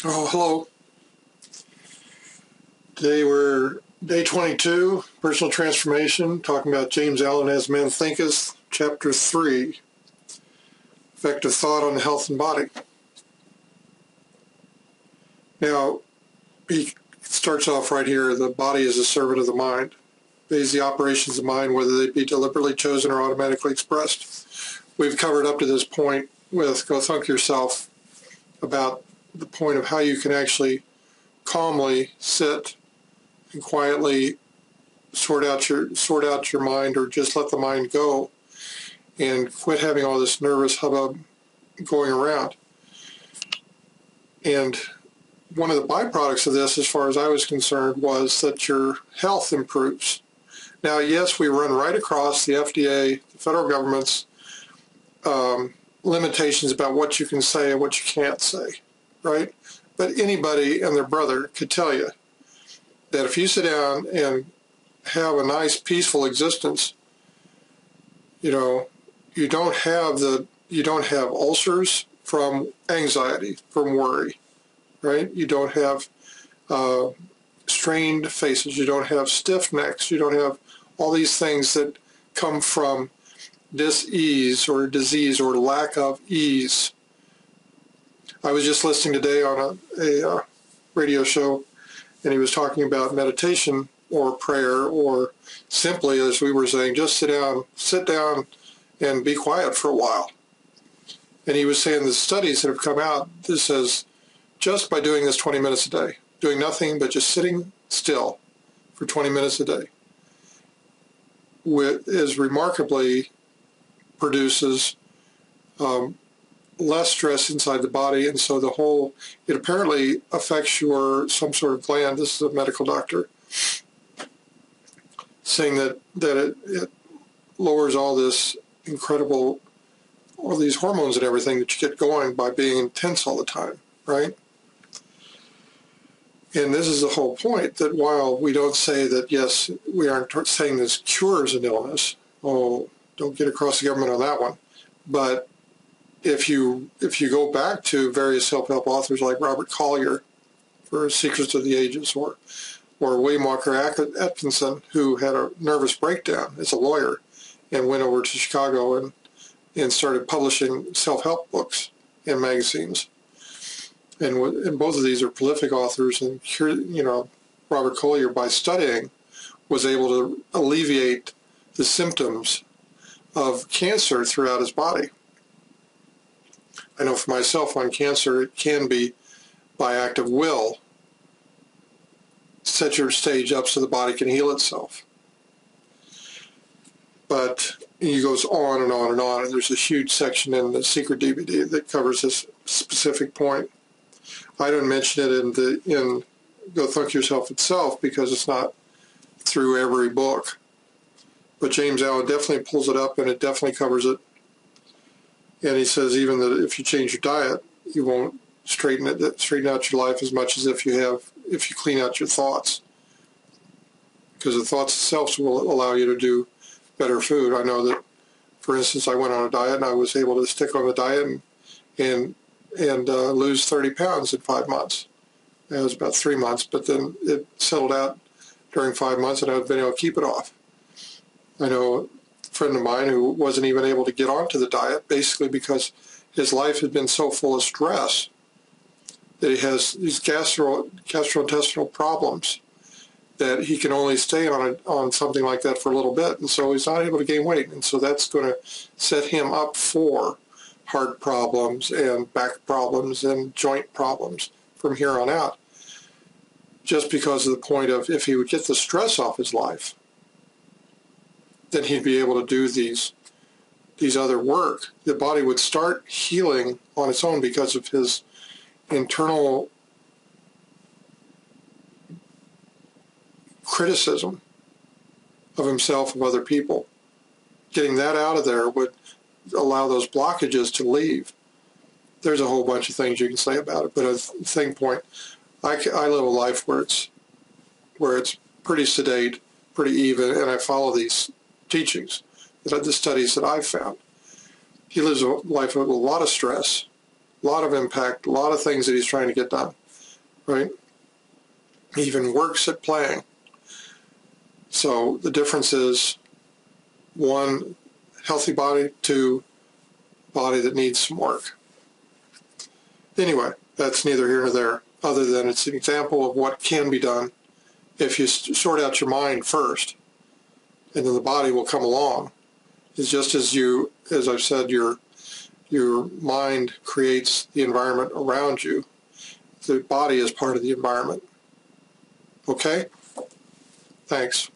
Oh, hello. Today we're day 22, personal transformation, talking about James Allen as Man Thinketh, chapter 3, effective thought on the health and body. Now, he starts off right here, the body is a servant of the mind. Obeys the operations of the mind, whether they be deliberately chosen or automatically expressed. We've covered up to this point with Go Thunk Yourself about the point of how you can actually calmly sit and quietly sort out your mind, or just let the mind go and quit having all this nervous hubbub going around. And one of the byproducts of this, as far as I was concerned, was that your health improves. Now, yes, we run right across the FDA, the federal government's limitations about what you can say and what you can't say, right? But anybody and their brother could tell you that if you sit down and have a nice, peaceful existence, you don't have ulcers from anxiety, from worry, right? You don't have strained faces. You don't have stiff necks. You don't have all these things that come from dis-ease or disease or lack of ease. I was just listening today on a radio show, and he was talking about meditation or prayer, or simply, as we were saying, just sit down and be quiet for a while. And he was saying the studies that have come out, this says just by doing this 20 minutes a day, doing nothing but just sitting still for 20 minutes a day, is remarkably produces less stress inside the body, and so it apparently affects some sort of gland. This is a medical doctor saying that it lowers all these hormones and everything that you get going by being intense all the time, right? And this is the whole point, that while we don't say that, yes, we aren't saying this cures an illness. Oh, don't get across the government on that one. But if you go back to various self-help authors like Robert Collier for Secrets of the Ages, or William Walker Atkinson, who had a nervous breakdown as a lawyer and went over to Chicago and started publishing self-help books and magazines. And both of these are prolific authors, and Robert Collier, by studying, was able to alleviate the symptoms of cancer throughout his body. I know for myself, on cancer, it can be by act of will. Set your stage up so the body can heal itself. But he goes on and on and on, and there's a huge section in the Secret DVD that covers this specific point. I don't mention it in Go Thunk Yourself itself because it's not through every book. But James Allen definitely pulls it up, and it definitely covers it. And he says even that if you change your diet, you won't straighten out your life as much as if you clean out your thoughts. Because the thoughts themselves will allow you to do better food. I know that, for instance, I went on a diet, and I was able to stick on the diet and lose 30 pounds in 5 months. It was about 3 months, but then it settled out during 5 months, and I've been able to keep it off. I know a friend of mine who wasn't even able to get onto the diet, basically because his life had been so full of stress that he has these gastrointestinal problems that he can only stay on something like that for a little bit, and so he's not able to gain weight, and so that's going to set him up for heart problems and back problems and joint problems from here on out, just because of the point of, if he would get the stress off his life, then he'd be able to do these other work. The body would start healing on its own because of his internal criticism of himself, of other people. Getting that out of there would allow those blockages to leave. There's a whole bunch of things you can say about it, but at the same point, I live a life where it's pretty sedate, pretty even, and I follow these teachings, the studies that I've found. He lives a life with a lot of stress, a lot of impact, a lot of things that he's trying to get done. right? He even works at playing. So the difference is, one, healthy body, two, body that needs some work. Anyway, that's neither here nor there, other than it's an example of what can be done if you sort out your mind first, and then the body will come along. It's just as I've said, your mind creates the environment around you. The body is part of the environment. Okay? Thanks.